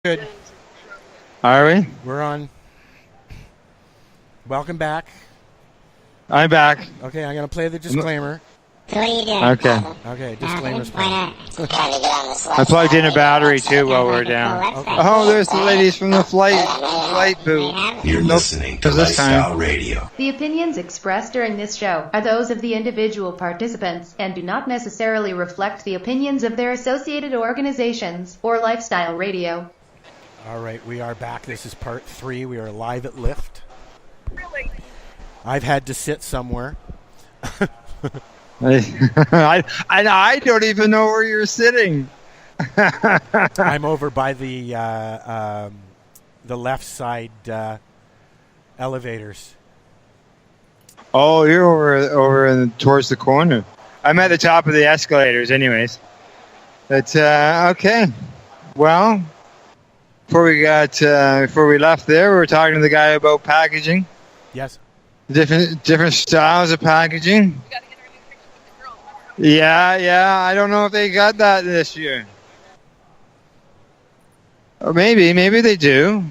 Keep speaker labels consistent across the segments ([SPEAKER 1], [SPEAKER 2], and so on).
[SPEAKER 1] Good.
[SPEAKER 2] Are we?
[SPEAKER 1] We're on. Welcome back.
[SPEAKER 2] I'm back.
[SPEAKER 1] Okay, I'm going to play the disclaimer.
[SPEAKER 3] What are you doing?
[SPEAKER 2] Okay.
[SPEAKER 1] Okay, disclaimer's
[SPEAKER 3] Why
[SPEAKER 1] playing.
[SPEAKER 3] not? Trying to get on this
[SPEAKER 2] I plugged in a battery too while we're down.
[SPEAKER 1] Okay.
[SPEAKER 2] Oh, there's the ladies from the flight booth.
[SPEAKER 4] You're listening to
[SPEAKER 2] this time.
[SPEAKER 4] Lifestyle Radio.
[SPEAKER 5] The opinions expressed during this show are those of the individual participants and do not necessarily reflect the opinions of their associated organizations or Lifestyle Radio.
[SPEAKER 1] All right, we are back. This is part 3. We are live at Lyft. I've had to sit somewhere.
[SPEAKER 2] I don't even know where you're sitting.
[SPEAKER 1] I'm over by the left side elevators.
[SPEAKER 2] Oh, you're over towards the corner. I'm at the top of the escalators, anyways. But okay. Well, before we left there, we were talking to the guy about packaging.
[SPEAKER 1] Yes.
[SPEAKER 2] Different styles of packaging. Yeah. I don't know if they got that this year. Or maybe they do.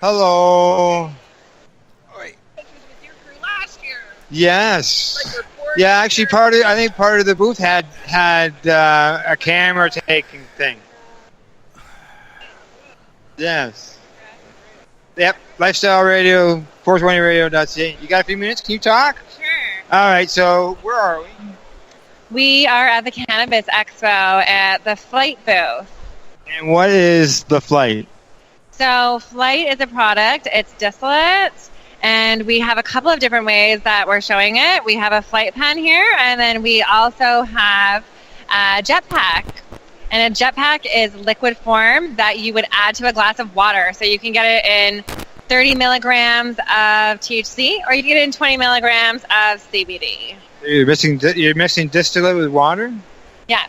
[SPEAKER 2] Hello. Yes. Yeah, actually, I think part of the booth had a camera taking thing. Yes. Yep. Lifestyle Radio, 420radio.ca. You got a few minutes? Can you talk?
[SPEAKER 6] Sure.
[SPEAKER 2] All right. So where are we?
[SPEAKER 6] We are at the Cannabis Expo at the Flight booth.
[SPEAKER 2] And what is the Flight?
[SPEAKER 6] So Flight is a product. It's distillate. And we have a couple of different ways that we're showing it. We have a Flight pen here. And then we also have a jetpack. And a jetpack is liquid form that you would add to a glass of water. So you can get it in 30 milligrams of THC or you can get it in 20 milligrams of CBD.
[SPEAKER 2] You're mixing distillate with water?
[SPEAKER 6] Yeah.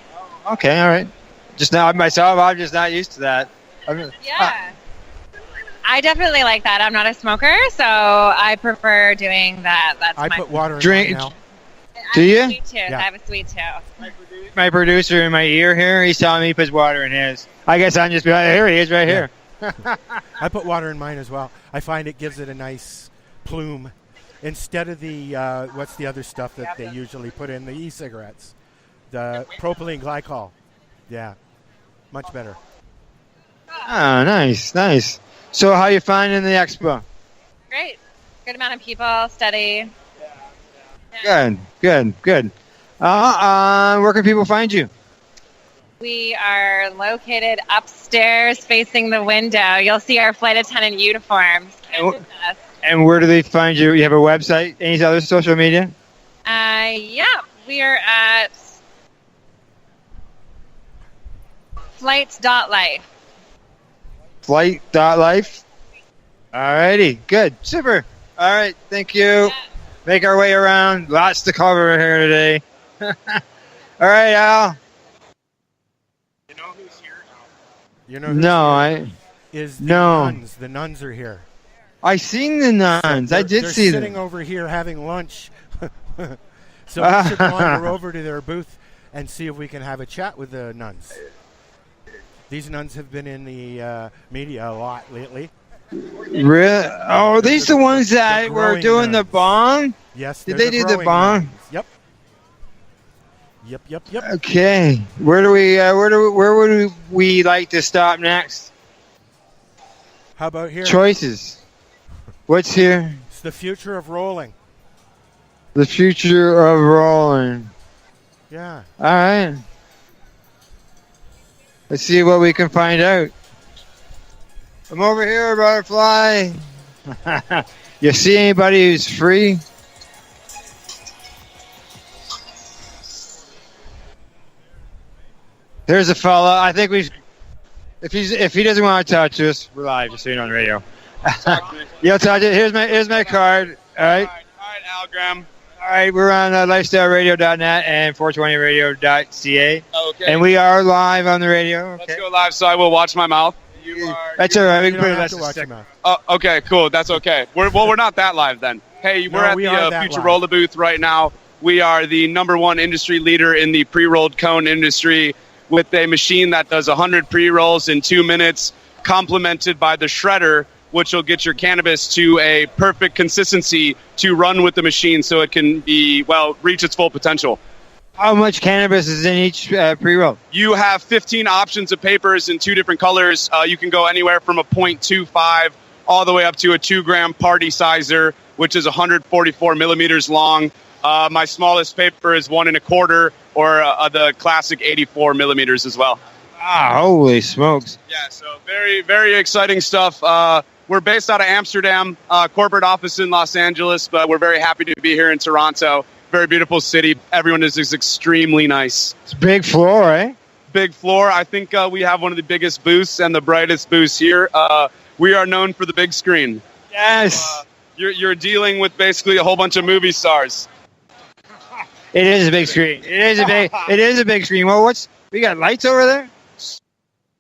[SPEAKER 2] Okay, all right. Just now, myself, I'm just not used to that.
[SPEAKER 6] Yeah. I definitely like that. I'm not a smoker, so I prefer doing that. That's
[SPEAKER 1] I
[SPEAKER 6] my
[SPEAKER 1] put water in
[SPEAKER 2] drink.
[SPEAKER 1] mine now.
[SPEAKER 2] Do you?
[SPEAKER 6] I have a sweet tooth.
[SPEAKER 1] Yeah.
[SPEAKER 6] I have a sweet tooth.
[SPEAKER 2] My producer in my ear here, he's telling me he puts water in his. I guess I'm just here he is right here.
[SPEAKER 1] I put water in mine as well. I find it gives it a nice plume instead of the what's the other stuff that they usually put in the e-cigarettes, the propylene glycol. Yeah, much better.
[SPEAKER 2] Ah, nice. So how you finding the expo?
[SPEAKER 6] Great. Good amount of people, steady.
[SPEAKER 2] Good. Where can people find you?
[SPEAKER 6] We are located upstairs facing the window. You'll see our flight attendant uniforms.
[SPEAKER 2] And where do they find you? You have a website? Any other social media?
[SPEAKER 6] Yeah, we are at flights.life.
[SPEAKER 2] Flight.life? Alrighty, good. Super. Alright, thank you.
[SPEAKER 6] Yeah.
[SPEAKER 2] Make our way around. Lots to cover here today. Alright, Al.
[SPEAKER 1] You know who's here? Is the nuns. The nuns are here.
[SPEAKER 2] I seen the nuns. I did see them.
[SPEAKER 1] They're sitting over here having lunch. So we should wander over to their booth and see if we can have a chat with the nuns. These nuns have been in the media a lot lately.
[SPEAKER 2] Really? Oh, are these the ones that were doing the bong?
[SPEAKER 1] Yes.
[SPEAKER 2] Did they do the bong?
[SPEAKER 1] Yep.
[SPEAKER 2] Okay. Where would we like to stop next?
[SPEAKER 1] How about here?
[SPEAKER 2] Choices. What's here?
[SPEAKER 1] It's the future of rolling.
[SPEAKER 2] The future of rolling.
[SPEAKER 1] Yeah.
[SPEAKER 2] All right. Let's see what we can find out. I'm over here, butterfly. You see anybody who's free? There's a fella. I think if he doesn't want to talk to us, we're live, just so you know on the radio. You'll talk to. Here's my card. All right.
[SPEAKER 7] All right, Al Graham.
[SPEAKER 2] All right, we're on lifestyleradio.net and 420radio.ca.
[SPEAKER 7] Okay.
[SPEAKER 2] And we are live on the radio. Okay.
[SPEAKER 7] Let's go live so I will watch my mouth.
[SPEAKER 2] That's all right. We
[SPEAKER 1] You
[SPEAKER 2] can
[SPEAKER 1] don't
[SPEAKER 2] put it
[SPEAKER 1] have
[SPEAKER 2] less
[SPEAKER 1] to
[SPEAKER 2] than
[SPEAKER 1] watch
[SPEAKER 2] a
[SPEAKER 1] your
[SPEAKER 2] second.
[SPEAKER 1] mouth.
[SPEAKER 7] Okay, cool. That's okay. We're not that live then. Hey, we're
[SPEAKER 1] No,
[SPEAKER 7] at
[SPEAKER 1] we are
[SPEAKER 7] the
[SPEAKER 1] that
[SPEAKER 7] Future
[SPEAKER 1] live.
[SPEAKER 7] Roller booth right now. We are the #1 industry leader in the pre-rolled cone industry. with a machine that does 100 pre-rolls in 2 minutes, complemented by the shredder, which will get your cannabis to a perfect consistency to run with the machine so it can reach its full potential.
[SPEAKER 2] How much cannabis is in each pre-roll?
[SPEAKER 7] You have 15 options of papers in 2 different colors. You can go anywhere from a 0.25 all the way up to a 2-gram party sizer, which is 144 millimeters long. My smallest paper is 1 1/4, or the classic 84 millimeters as well.
[SPEAKER 2] Ah, holy smokes.
[SPEAKER 7] Yeah, so very, very exciting stuff. We're based out of Amsterdam, corporate office in Los Angeles, but we're very happy to be here in Toronto. Very beautiful city. Everyone is extremely nice.
[SPEAKER 2] It's a big floor, eh?
[SPEAKER 7] Big floor. I think we have one of the biggest booths and the brightest booths here. We are known for the big screen.
[SPEAKER 2] Yes.
[SPEAKER 7] You're dealing with basically a whole bunch of movie stars.
[SPEAKER 2] It is a big screen. It is a big screen. Well, we got lights over there?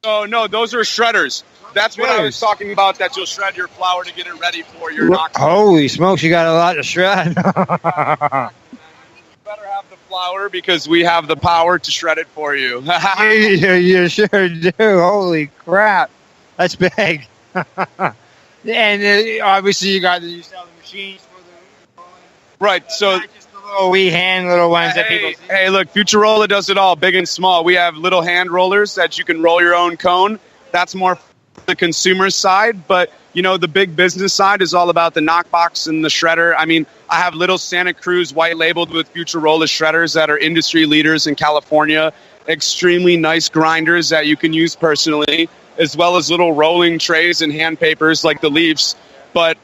[SPEAKER 7] Oh, no, those are shredders. That's what I was talking about, that you'll shred your flour to get it ready for your knock.
[SPEAKER 2] Holy smokes, you got a lot to shred.
[SPEAKER 7] Better have the flour because we have the power to shred it for you.
[SPEAKER 2] You sure do. Holy crap. That's big. And obviously you sell the machines for the...
[SPEAKER 7] Right, so...
[SPEAKER 2] little wee hand little ones that people see.
[SPEAKER 7] Hey, look, Futurola does it all, big and small. We have little hand rollers that you can roll your own cone. That's more for the consumer side, but the big business side is all about the knockbox and the shredder. I mean, I have little Santa Cruz white labeled with Futurola shredders that are industry leaders in California. Extremely nice grinders that you can use personally, as well as little rolling trays and hand papers like the Leafs. But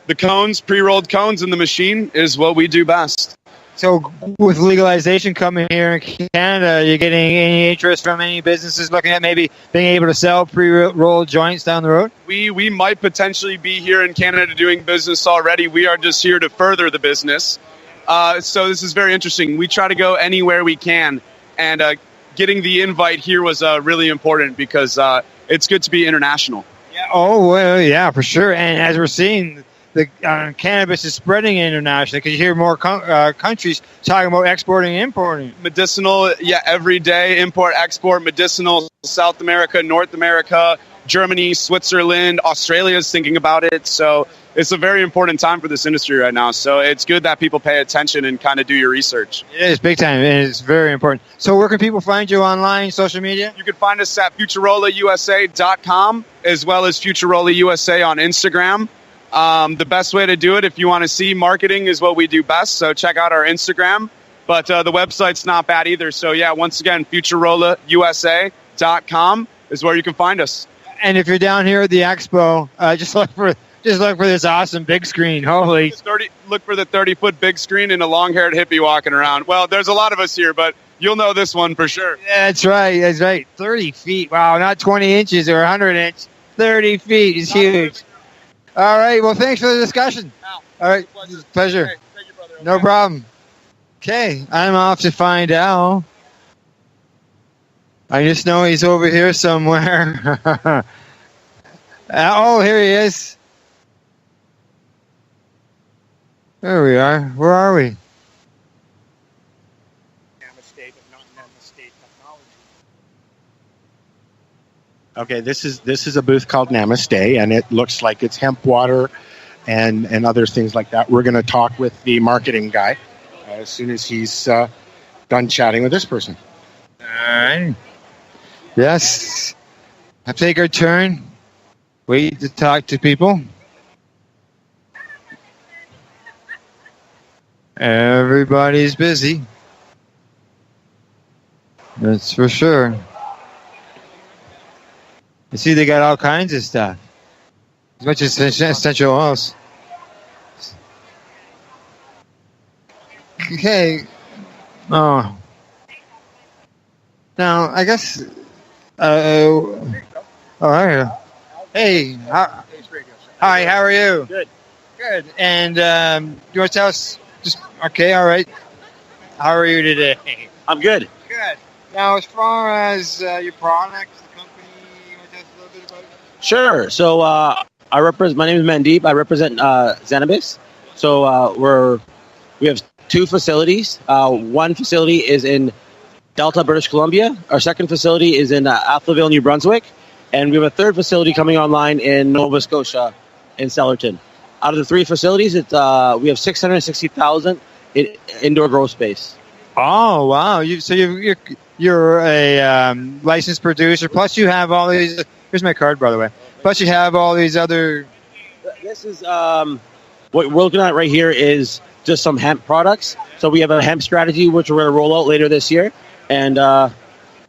[SPEAKER 7] the cones, pre-rolled cones in the machine is what we do best.
[SPEAKER 2] So with legalization coming here in Canada, are you getting any interest from any businesses looking at maybe being able to sell pre-rolled joints down the road?
[SPEAKER 7] We might potentially be here in Canada doing business already. We are just here to further the business. So this is very interesting. We try to go anywhere we can. And getting the invite here was really important because it's good to be international.
[SPEAKER 2] Yeah. Oh, well, yeah, for sure. And as we're seeing, the cannabis is spreading internationally because you hear more countries talking about exporting and importing.
[SPEAKER 7] Medicinal, every day, import, export, medicinal, South America, North America, Germany, Switzerland, Australia is thinking about it. So it's a very important time for this industry right now. So it's good that people pay attention and kind of do your research.
[SPEAKER 2] It is big time, and it's very important. So where can people find you online, social media?
[SPEAKER 7] You can find us at FuturolaUSA.com as well as Futurola USA on Instagram. The best way to do it, if you want to see marketing, is what we do best. So check out our Instagram. But the website's not bad either. So, once again, FuturolaUSA.com is where you can find us.
[SPEAKER 2] And if you're down here at the expo, just look for this awesome big screen. Holy!
[SPEAKER 7] Look for the 30-foot big screen and a long-haired hippie walking around. Well, there's a lot of us here, but you'll know this one for sure.
[SPEAKER 2] Yeah, that's right. 30 feet. Wow, not 20 inches or 100 inches. 30 feet is huge. All right. Well, thanks for the discussion. All right. Pleasure.
[SPEAKER 7] Hey, thank you, brother. Okay.
[SPEAKER 2] No problem. Okay. I'm off to find Al. I just know he's over here somewhere. Oh, here he is. There we are. Where are we?
[SPEAKER 4] Namaste, but not Namaste technology.
[SPEAKER 8] Okay, this is a booth called Namaste, and it looks like it's hemp water and other things like that. We're going to talk with the marketing guy as soon as he's done chatting with this person.
[SPEAKER 2] All right. Yes. I'll take our turn. Wait to talk to people. Everybody's busy. That's for sure. You see, they got all kinds of stuff. As much as essential oils. Okay. Oh. Now, I guess... oh, are you? Hey. Hi, how are you?
[SPEAKER 4] Good.
[SPEAKER 2] Good. And you want to tell us... Okay, all right. How are you today?
[SPEAKER 4] I'm good.
[SPEAKER 2] Good. Now, as far as your products, the company, you want to tell us a little bit about it?
[SPEAKER 4] Sure. So I represent. My name is Mandeep. I represent Zenabis. So we have two facilities. One facility is in Delta, British Columbia. Our second facility is in Atholville, New Brunswick. And we have a third facility coming online in Nova Scotia, in Sellerton. Out of the 3 facilities, we have 660,000 indoor grow space.
[SPEAKER 2] Oh wow! You're a licensed producer. Plus, you have all these. Here's my card, by the way. Plus, you have all these other.
[SPEAKER 4] This is what we're looking at right here is just some hemp products. So we have a hemp strategy which we're going to roll out later this year, and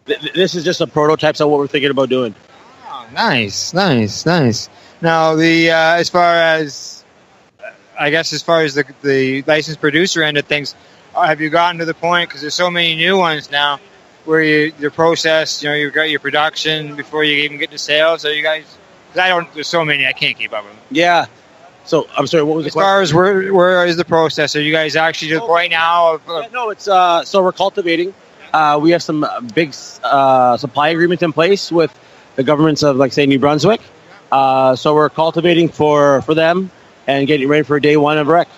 [SPEAKER 4] this is just a prototype of what we're thinking about doing.
[SPEAKER 2] Oh, nice. Now, as far as the licensed producer end of things, have you gotten to the point, because there's so many new ones now, where your process, you've got your production before you even get to sales? So you guys, there's so many, I can't keep up with them.
[SPEAKER 4] Yeah. So I'm sorry, what was the question?
[SPEAKER 2] As far as where is the process? Are you guys actually to the point now?
[SPEAKER 4] No, it's so we're cultivating. We have some big supply agreements in place with the governments of, like, say, New Brunswick. So we're cultivating for them and getting ready for day one of rec.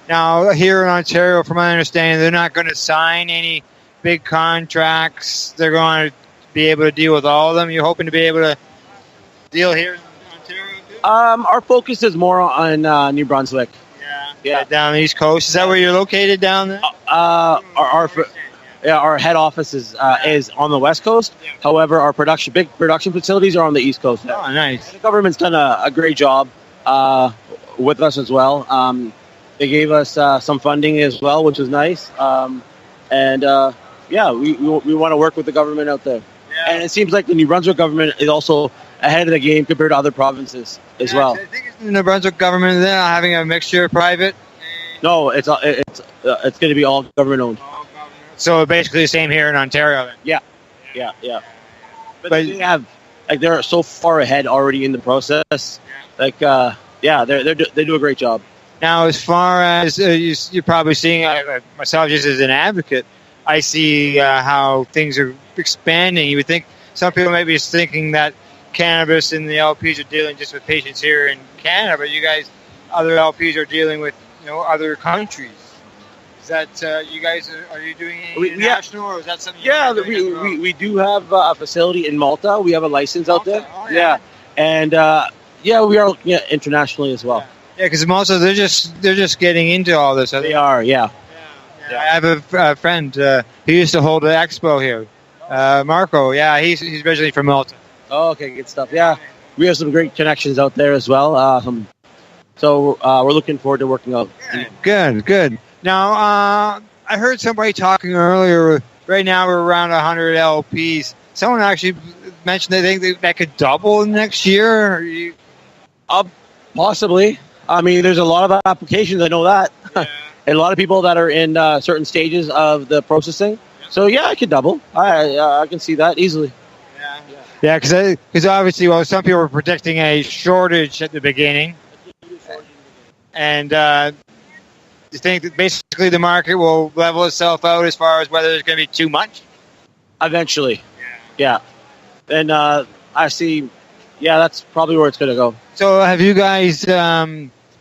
[SPEAKER 2] Now, here in Ontario, from my understanding, they're not going to sign any big contracts. They're going to be able to deal with all of them. You're hoping to be able to deal here in Ontario too?
[SPEAKER 4] Our focus is more on New Brunswick.
[SPEAKER 2] Yeah. Down the East Coast. Is that where you're located down there?
[SPEAKER 4] Our head office is on the West Coast. However, our big production facilities are on the East Coast.
[SPEAKER 2] Oh, nice.
[SPEAKER 4] The government's done a great job with us as well. They gave us some funding as well, which is nice. We want to work with the government out there. Yeah. And it seems like the New Brunswick government is also ahead of the game compared to other provinces as well.
[SPEAKER 2] I think it's the New Brunswick government they're having a mixture of private.
[SPEAKER 4] No, it's going to be all government owned.
[SPEAKER 2] So basically the same here in Ontario. Then.
[SPEAKER 4] Yeah. But they have, they're so far ahead already in the process. They do a great job.
[SPEAKER 2] Now, as far as you're probably seeing, myself just as an advocate, I see how things are expanding. You would think some people may be thinking that cannabis and the LPs are dealing just with patients here in Canada, but you guys, other LPs are dealing with other countries. Is that you guys are you doing international, or is that something?
[SPEAKER 4] Yeah, we do have a facility in Malta. We have a license out there.
[SPEAKER 2] Oh, yeah.
[SPEAKER 4] And we are looking at internationally as well.
[SPEAKER 2] Yeah, because Malta they're just getting into all this.
[SPEAKER 4] They are, yeah.
[SPEAKER 2] I have a friend who used to hold an expo here, Marco. Yeah, he's originally from Malta.
[SPEAKER 4] Oh, okay, good stuff. Yeah, we have some great connections out there as well. So we're looking forward to working out.
[SPEAKER 2] Good. Now, I heard somebody talking earlier. Right now, we're around 100 LPs. Someone actually mentioned they think that could double next year.
[SPEAKER 4] Possibly. I mean, there's a lot of applications. I know that, and a lot of people that are in certain stages of the processing. So yeah, it could double. I can see that easily.
[SPEAKER 2] Yeah, because obviously, some people were predicting a shortage at the beginning, and you think that basically the market will level itself out as far as whether there's going to be too much?
[SPEAKER 4] Eventually. Yeah. And I see, that's probably where it's going to go.
[SPEAKER 2] So have you guys,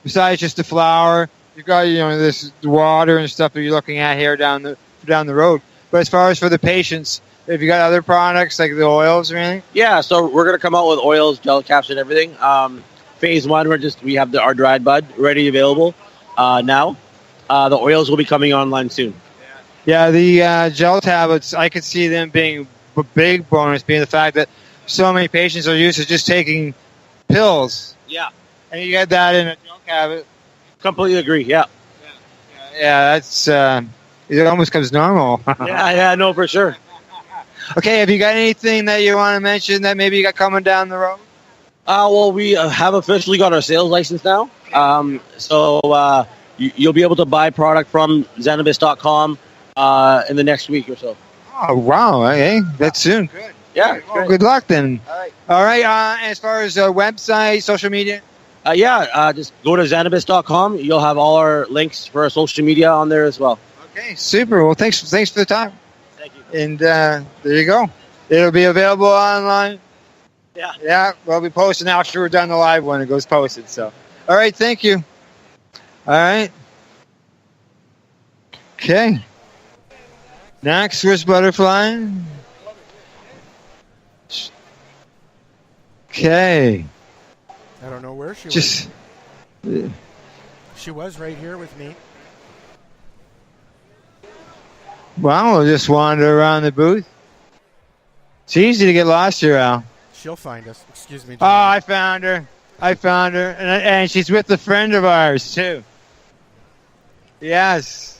[SPEAKER 2] besides just the flower, you've got this water and stuff that you're looking at here down the road. But as far as for the patients, have you got other products like the oils or anything?
[SPEAKER 4] Yeah, so we're going to come out with oils, gel caps, and everything. Phase 1, we have our dried bud ready available now. The oils will be coming online soon.
[SPEAKER 2] Yeah, the gel tablets, I could see them being a big bonus, being the fact that so many patients are used to just taking pills.
[SPEAKER 4] Yeah.
[SPEAKER 2] And you get that in a gel tablet.
[SPEAKER 4] Completely agree, yeah.
[SPEAKER 2] Yeah, that's, it almost comes normal.
[SPEAKER 4] No, for sure.
[SPEAKER 2] Okay, have you got anything that you want to mention that maybe you got coming down the road?
[SPEAKER 4] Well, we have officially got our sales license now. So you'll be able to buy product from Zenabis.com in the next week or so.
[SPEAKER 2] Oh, wow. Okay, that's soon. Good.
[SPEAKER 4] Yeah.
[SPEAKER 2] Well, good luck then.
[SPEAKER 4] All
[SPEAKER 2] right. As far as website, social media?
[SPEAKER 4] Just go to Zenabis.com. You'll have all our links for our social media on there as well.
[SPEAKER 2] Okay, super. Well, thanks for the time.
[SPEAKER 4] Thank you.
[SPEAKER 2] And there you go. It'll be available online.
[SPEAKER 4] Yeah.
[SPEAKER 2] We'll be posting after we're done the live when it goes posted. So, all right. Thank you. All right. Okay. Next, where's Butterfly? Okay.
[SPEAKER 1] I don't know where she
[SPEAKER 2] Just.
[SPEAKER 1] was. She was right here with me.
[SPEAKER 2] Well, we'll just wander around the booth. It's easy to get lost here, Al.
[SPEAKER 1] She'll find us. Excuse me.
[SPEAKER 2] Oh, I found her. And she's with a friend of ours, too. Yes.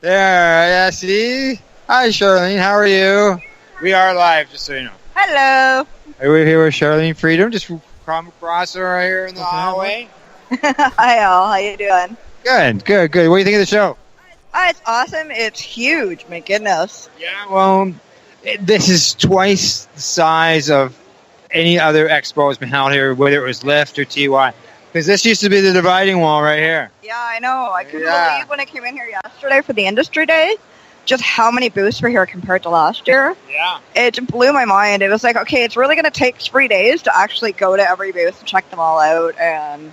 [SPEAKER 2] There. Yeah, see? Hi, Charlene. How are you? We are live, just so you know.
[SPEAKER 9] Hello.
[SPEAKER 2] We're here with Charlene Freedom. Just come across her right here in the hallway.
[SPEAKER 9] Hi, all. How you doing?
[SPEAKER 2] Good. What do you think of the show?
[SPEAKER 9] Oh, it's awesome. It's huge. My goodness.
[SPEAKER 2] Yeah, well, this is twice the size of any other expo that's been held here, whether it was Lyft or TY. Because this used to be the dividing wall right here.
[SPEAKER 9] Yeah, I know. I couldn't believe when I came in here yesterday for the industry day, just how many booths were here compared to last year.
[SPEAKER 2] Yeah.
[SPEAKER 9] It blew my mind. It was like, okay, it's really going to take 3 days to actually go to every booth and check them all out. And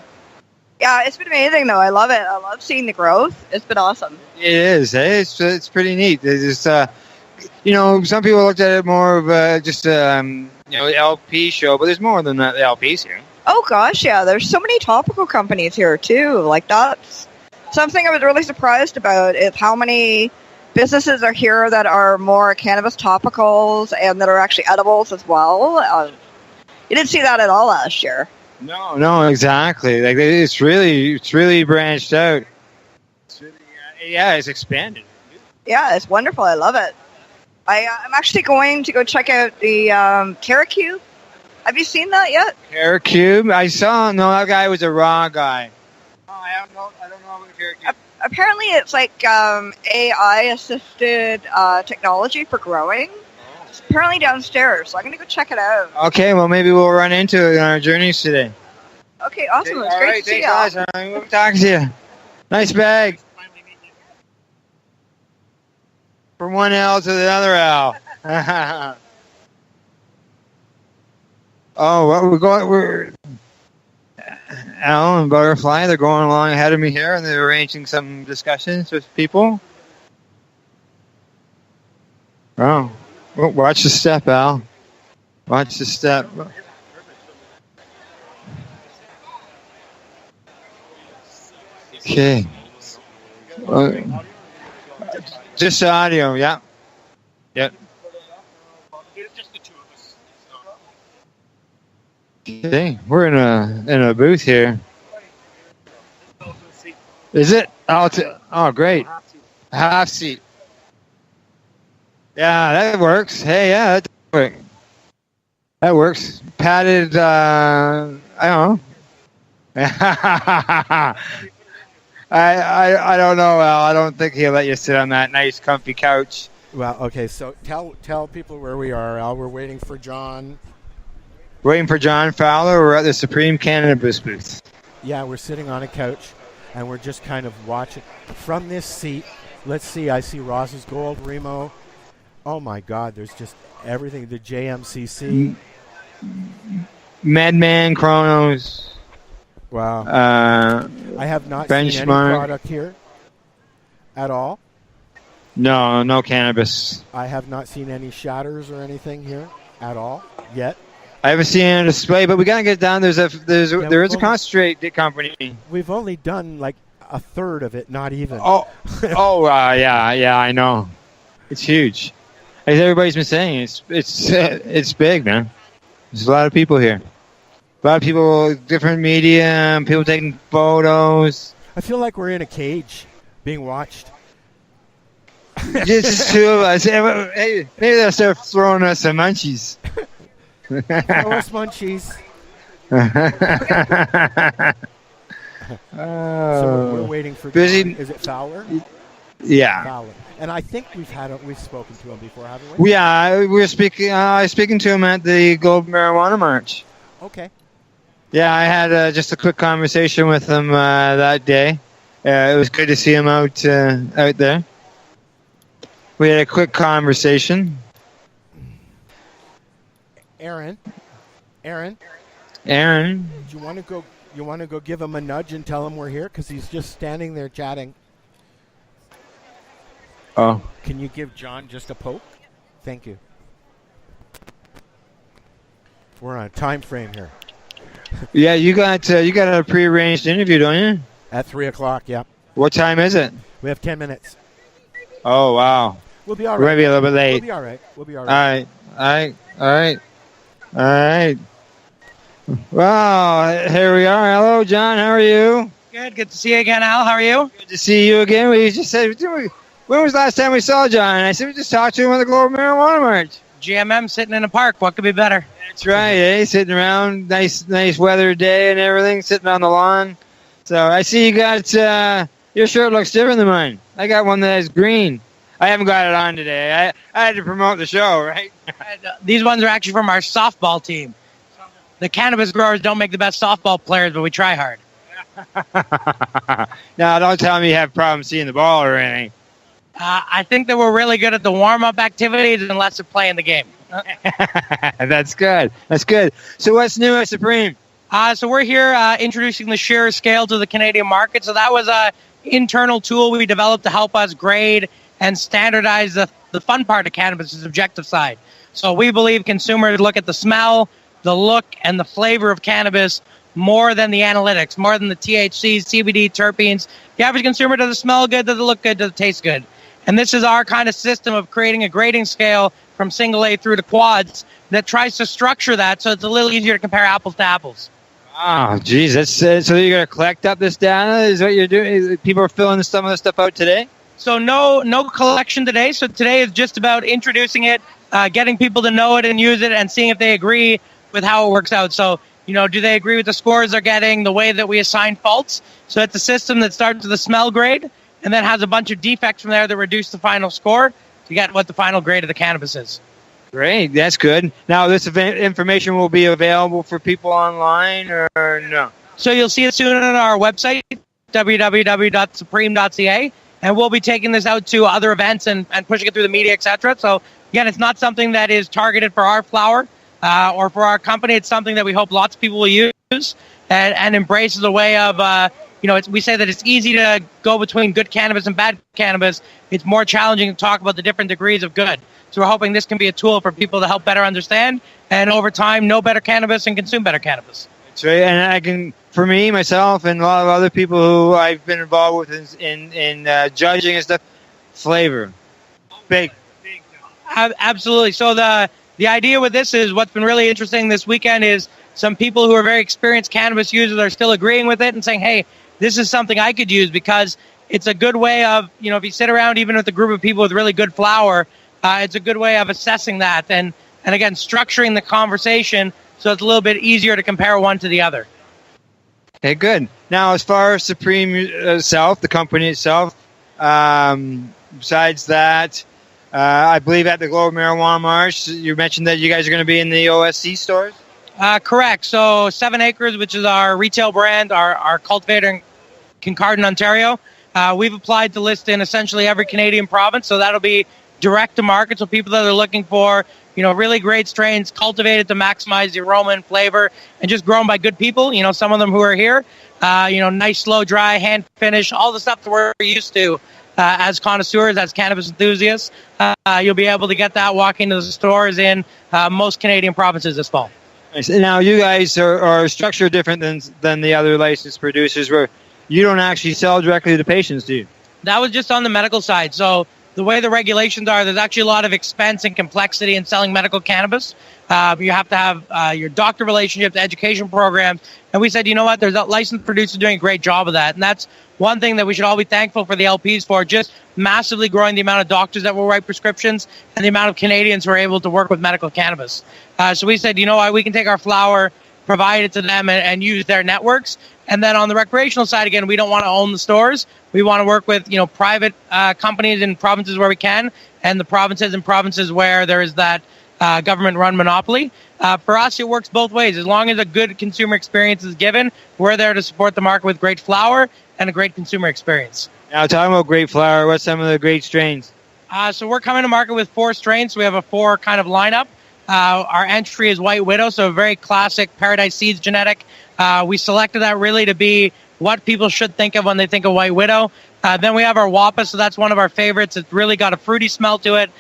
[SPEAKER 9] yeah, it's been amazing, though. I love it. I love seeing the growth. It's been awesome.
[SPEAKER 2] It is. It's pretty neat. It's just, some people looked at it more of just LP show, but there's more than that LPs here.
[SPEAKER 9] Oh, gosh, yeah. There's so many topical companies here, too. Like, that's something I was really surprised about is how many businesses are here that are more cannabis topicals and that are actually edibles as well. You didn't see that at all last year.
[SPEAKER 2] No, exactly. Like it's really branched out. It's expanded.
[SPEAKER 9] Yeah, it's wonderful. I love it. I'm actually going to go check out the TerraCube. Have you seen that yet?
[SPEAKER 2] TerraCube? I saw. No, that guy was a raw guy. Oh, I don't know about TerraCube.
[SPEAKER 9] Apparently, it's like AI-assisted technology for growing. It's apparently downstairs, so I'm going to go check it out.
[SPEAKER 2] Okay, well, maybe we'll run into it on our journeys today.
[SPEAKER 9] Okay, awesome. It's great to see you.
[SPEAKER 2] All right, we'll talk to you. Nice bag. From one L to the other L. We're Al and Butterfly, they're going along ahead of me here, and they're arranging some discussions with people. Oh, watch the step, Al. Watch the step. Okay. Just audio, yeah. Yep. Okay, we're in a booth here. Is it? Oh, great. Half seat. Yeah, that works. Hey, yeah, that works. Padded. I don't know. I don't know, Al. I don't think he'll let you sit on that nice, comfy couch.
[SPEAKER 1] Well, okay. So tell people where we are, Al. We're waiting for John.
[SPEAKER 2] Waiting for John Fowler. We're at the Supreme Cannabis booth.
[SPEAKER 1] Yeah, we're sitting on a couch, and we're just kind of watching from this seat. Let's see. I see Ross's Gold, Remo. Oh my God! There's just everything. The JMCC,
[SPEAKER 2] Madman, Chronos.
[SPEAKER 1] Wow. I have not
[SPEAKER 2] Benchmark.
[SPEAKER 1] seen any product here at all.
[SPEAKER 2] No cannabis.
[SPEAKER 1] I have not seen any shatters or anything here at all yet.
[SPEAKER 2] I haven't seen it on display, but we gotta get down. There is a concentrate company.
[SPEAKER 1] We've only done like a third of it, not even.
[SPEAKER 2] Yeah, I know. It's huge. As everybody's been saying, it's big, man. There's a lot of people here. A lot of people, different media, people taking photos.
[SPEAKER 1] I feel like we're in a cage being watched.
[SPEAKER 2] Just two of us. Hey, maybe they'll start throwing us some munchies.
[SPEAKER 1] Throw us munchies. So we're waiting for
[SPEAKER 2] busy.
[SPEAKER 1] Is it Fowler?
[SPEAKER 2] Yeah.
[SPEAKER 1] Fowler. And I think we've spoken to him before, haven't we?
[SPEAKER 2] Yeah, we were speaking. I was speaking to him at the Gold Marijuana March.
[SPEAKER 1] Okay.
[SPEAKER 2] Yeah, I had just a quick conversation with him that day. It was good to see him out there. We had a quick conversation.
[SPEAKER 1] Aaron.
[SPEAKER 2] Do
[SPEAKER 1] you want to go? You want to go give him a nudge and tell him we're here because he's just standing there chatting.
[SPEAKER 2] Oh.
[SPEAKER 1] Can you give John just a poke? Thank you. We're on a time frame here.
[SPEAKER 2] Yeah, you got a prearranged interview, don't you?
[SPEAKER 1] At 3 o'clock, yeah.
[SPEAKER 2] What time is it?
[SPEAKER 1] We have 10 minutes.
[SPEAKER 2] Oh, wow.
[SPEAKER 1] We'll be all right.
[SPEAKER 2] We're going to be a little bit late.
[SPEAKER 1] We'll be all right. We'll be all right.
[SPEAKER 2] All right. Well, here we are. Hello, John. How are you?
[SPEAKER 10] Good to see you again, Al. How are you?
[SPEAKER 2] Good to see you again. We just said, when was the last time we saw John? And I said, we just talked to him at the Global Marijuana March.
[SPEAKER 10] GMM sitting in a park. What could be better?
[SPEAKER 2] That's right, eh? Sitting around, nice weather day and everything, sitting on the lawn. So I see you got, your shirt looks different than mine. I got one that is green. I haven't got it on today. I had to promote the show, right?
[SPEAKER 10] These ones are actually from our softball team. The cannabis growers don't make the best softball players, but we try hard.
[SPEAKER 2] Now, don't tell me you have problems seeing the ball or anything.
[SPEAKER 10] I think that we're really good at the warm-up activities and less of playing the game.
[SPEAKER 2] That's good. So what's new at Supreme?
[SPEAKER 10] So we're here introducing the Shearer scale to the Canadian market. So that was an internal tool we developed to help us grade and standardize the fun part of cannabis, the objective side. So we believe consumers look at the smell, the look, and the flavor of cannabis more than the analytics, more than the THC, CBD, terpenes. The average consumer, does it smell good? Does it look good? Does it taste good? And this is our kind of system of creating a grading scale from single A through to quads that tries to structure that so it's a little easier to compare apples to apples.
[SPEAKER 2] Oh, geez. That's, so you're going to collect up this data? Is what you're doing? People are filling some of this stuff out today?
[SPEAKER 10] So no collection today. So today is just about introducing it, getting people to know it and use it, and seeing if they agree with how it works out. So, do they agree with the scores they're getting, the way that we assign faults? So it's a system that starts with a smell grade and then has a bunch of defects from there that reduce the final score to get what the final grade of the cannabis is.
[SPEAKER 2] Great, that's good. Now, this information will be available for people online or no?
[SPEAKER 10] So you'll see it soon on our website, www.supreme.ca, and we'll be taking this out to other events and pushing it through the media, etc. So, again, it's not something that is targeted for our flower or for our company. It's something that we hope lots of people will use and embrace as a way of, we say that it's easy to go between good cannabis and bad cannabis. It's more challenging to talk about the different degrees of good. So we're hoping this can be a tool for people to help better understand and over time know better cannabis and consume better cannabis.
[SPEAKER 2] That's right. And I can, for me, myself, and a lot of other people who I've been involved with in judging and stuff, flavor. Big.
[SPEAKER 10] Absolutely. So the idea with this is what's been really interesting this weekend is some people who are very experienced cannabis users are still agreeing with it and saying, hey, this is something I could use because it's a good way of, if you sit around even with a group of people with really good flower, it's a good way of assessing that and again, structuring the conversation so it's a little bit easier to compare one to the other.
[SPEAKER 2] Okay, good. Now, as far as Supreme itself, the company itself, besides that, I believe at the Global Marijuana March, you mentioned that you guys are going to be in the OSC stores?
[SPEAKER 10] Correct. So 7 Acres, which is our retail brand, our cultivator in Kincardine, Ontario, we've applied to list in essentially every Canadian province. So that'll be direct to market. So people that are looking for, really great strains cultivated to maximize the aroma and flavor and just grown by good people. Some of them who are here, nice, slow, dry, hand finish, all the stuff that we're used to as connoisseurs, as cannabis enthusiasts. You'll be able to get that walking to the stores in most Canadian provinces this fall.
[SPEAKER 2] Nice. Now, you guys are structured different than the other licensed producers where you don't actually sell directly to patients, do you?
[SPEAKER 10] That was just on the medical side. So the way the regulations are, there's actually a lot of expense and complexity in selling medical cannabis. You have to have your doctor relationships, education programs. And we said, you know what, there's a licensed producer doing a great job of that. And that's one thing that we should all be thankful for the LPs for, just massively growing the amount of doctors that will write prescriptions and the amount of Canadians who are able to work with medical cannabis. So we said, you know what, we can take our flower, provide it to them and use their networks. And then on the recreational side, again, we don't want to own the stores. We want to work with, private companies in provinces where we can and the provinces where there is that government-run monopoly. For us, it works both ways. As long as a good consumer experience is given, we're there to support the market with great flower and a great consumer experience.
[SPEAKER 2] Now, talking about great flower, what's some of the great strains?
[SPEAKER 10] So we're coming to market with 4 strains. So we have a 4 kind of lineup. Our entry is White Widow, so a very classic Paradise Seeds genetic. We selected that really to be what people should think of when they think of White Widow. Then we have our Wappa, so that's one of our favorites. It's really got a fruity smell to it,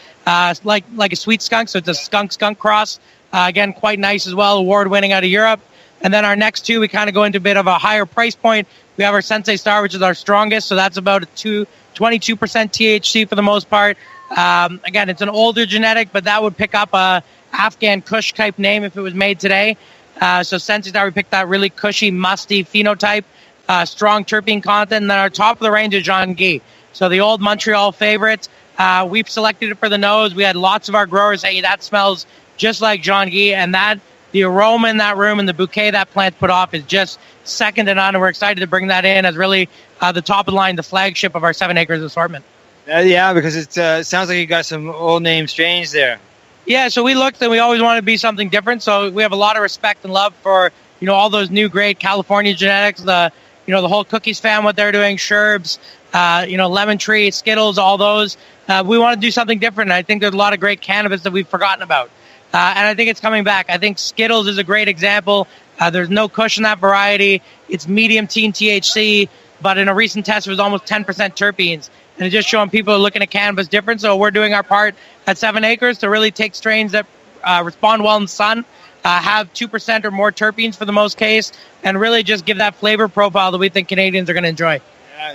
[SPEAKER 10] like a sweet skunk, so it's a skunk cross. Again, quite nice as well, award-winning out of Europe. And then our next two, we kind of go into a bit of a higher price point. We have our Sensei Star, which is our strongest, so that's about a 22% THC for the most part. Again, it's an older genetic, but that would pick up a Afghan Kush type name if it was made today. So Sensei Star, we picked that really cushy, musty phenotype, strong terpene content. And then our top of the range is Jean Guy. So the old Montreal favorite. We've selected it for the nose. We had lots of our growers say that smells just like Jean Guy, and the aroma in that room and the bouquet that plant put off is just second to none. And we're excited to bring that in as really the top of the line, the flagship of our 7 acres assortment.
[SPEAKER 2] Yeah, because it sounds like you got some old name strains there.
[SPEAKER 10] Yeah, so we looked and we always wanted to be something different. So we have a lot of respect and love for, all those new great California genetics, the whole Cookies fam, what they're doing, Sherbs, Lemon Tree, Skittles, all those. We want to do something different. I think there's a lot of great cannabis that we've forgotten about. And I think it's coming back. I think Skittles is a great example. There's no Kush in that variety. It's medium teen THC, but in a recent test, it was almost 10% terpenes. And it's just showing people are looking at cannabis different. So we're doing our part at 7 acres to really take strains that respond well in the sun, have 2% or more terpenes for the most case, and really just give that flavor profile that we think Canadians are going to enjoy.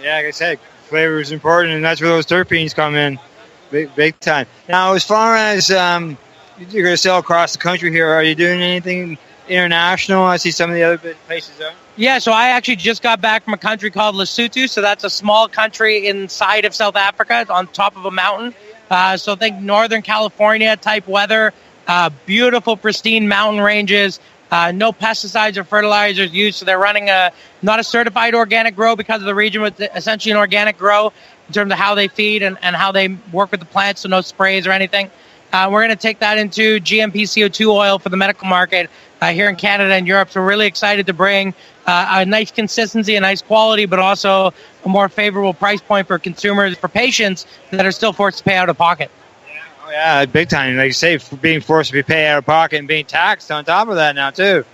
[SPEAKER 2] Yeah, like I said, flavor is important, and that's where those terpenes come in big time. Now, as far as you're going to sell across the country here, are you doing anything international? I see some of the other places are.
[SPEAKER 10] Yeah, so I actually just got back from a country called Lesotho. So that's a small country inside of South Africa. It's on top of a mountain. So think Northern California type weather, beautiful, pristine mountain ranges, no pesticides or fertilizers used. So they're running not a certified organic grow because of the region, but essentially an organic grow in terms of how they feed and how they work with the plants. So no sprays or anything. We're going to take that into GMP CO2 oil for the medical market here in Canada and Europe. So we're really excited to bring a nice consistency, a nice quality, but also a more favorable price point for consumers, for patients that are still forced to pay out of pocket.
[SPEAKER 2] Oh, yeah, big time. Like you say, being forced to pay out of pocket and being taxed on top of that now, too.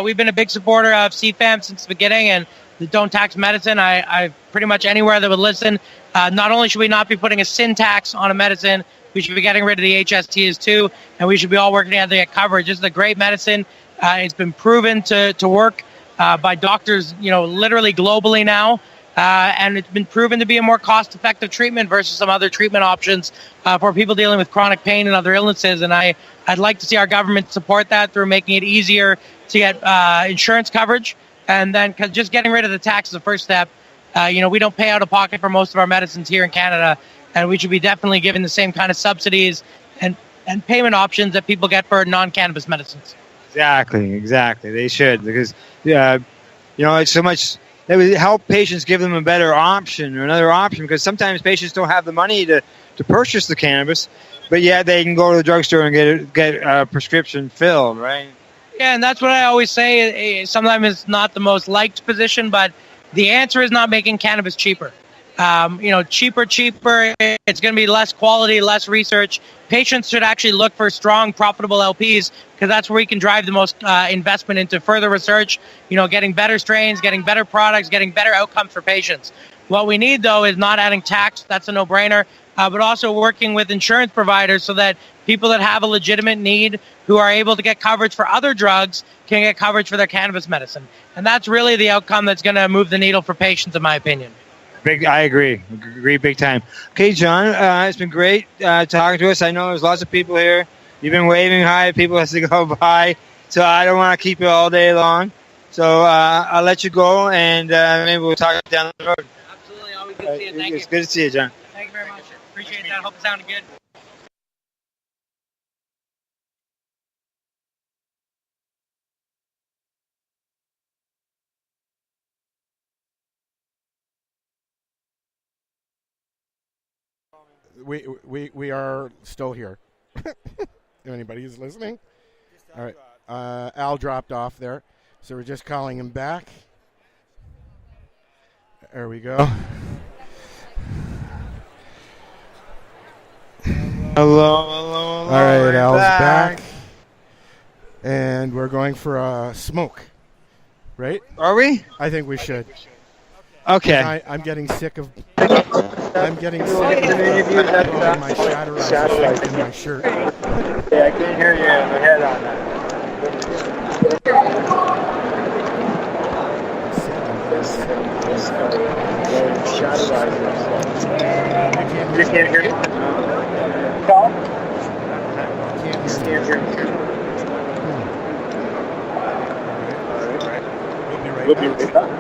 [SPEAKER 10] We've been a big supporter of CFAM since the beginning, and the Don't Tax Medicine. I pretty much anywhere that would listen. Not only should we not be putting a sin tax on a medicine, we should be getting rid of the HSTs too, and we should be all working together to get coverage. This is a great medicine. It's been proven to work by doctors, literally globally now, and it's been proven to be a more cost-effective treatment versus some other treatment options for people dealing with chronic pain and other illnesses. And I'd like to see our government support that through making it easier to get insurance coverage, and then just getting rid of the tax is the first step. We don't pay out of pocket for most of our medicines here in Canada, and we should be definitely given the same kind of subsidies and payment options that people get for non-cannabis medicines.
[SPEAKER 2] Exactly. They should, because, it's so much. It would help patients, give them a better option or another option, because sometimes patients don't have the money to purchase the cannabis, but yeah, they can go to the drugstore and get a prescription filled, right?
[SPEAKER 10] Yeah, and that's what I always say. Sometimes it's not the most liked position, but the answer is not making cannabis cheaper. Cheaper. It's going to be less quality, less research. Patients should actually look for strong, profitable LPs, because that's where we can drive the most investment into further research, getting better strains, getting better products, getting better outcomes for patients. What we need, though, is not adding tax. That's a no-brainer, but also working with insurance providers so that people that have a legitimate need who are able to get coverage for other drugs can get coverage for their cannabis medicine. And that's really the outcome that's going to move the needle for patients, in my opinion.
[SPEAKER 2] I agree big time. Okay, John, it's been great talking to us. I know there's lots of people here. You've been waving hi at people as they go by, so I don't want to keep you all day long. So I'll let you go, and maybe we'll talk down the road.
[SPEAKER 10] Absolutely. Always good to see you. Thank you.
[SPEAKER 2] It's good to see you, John.
[SPEAKER 10] Thank you very much. Appreciate that. Hope it sounded good.
[SPEAKER 1] We are still here. Anybody who's listening? All right. Al dropped off there, so we're just calling him back. There we go.
[SPEAKER 2] Hello.
[SPEAKER 1] All right, Al's back. And we're going for a smoke, right?
[SPEAKER 2] Are we?
[SPEAKER 1] I think we should.
[SPEAKER 2] Okay.
[SPEAKER 1] I'm getting sick of. I'm getting sick of blowing my shatter in my shirt.
[SPEAKER 2] Yeah, I can't hear you in the head on that. You can't hear me? No. Can't hear me. We'll be right back.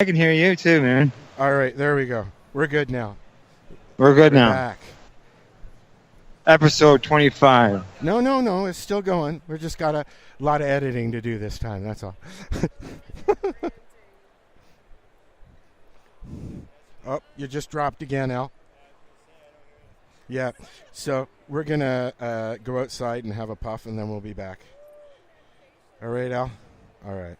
[SPEAKER 2] I can hear you too, man.
[SPEAKER 1] All right, there we go. We're good now.
[SPEAKER 2] We're good now.
[SPEAKER 1] Back.
[SPEAKER 2] Episode 25.
[SPEAKER 1] No, it's still going. We just got a lot of editing to do this time. That's all. Oh, you just dropped again, Al. Yeah. So we're gonna go outside and have a puff, and then we'll be back. All right, Al. All right.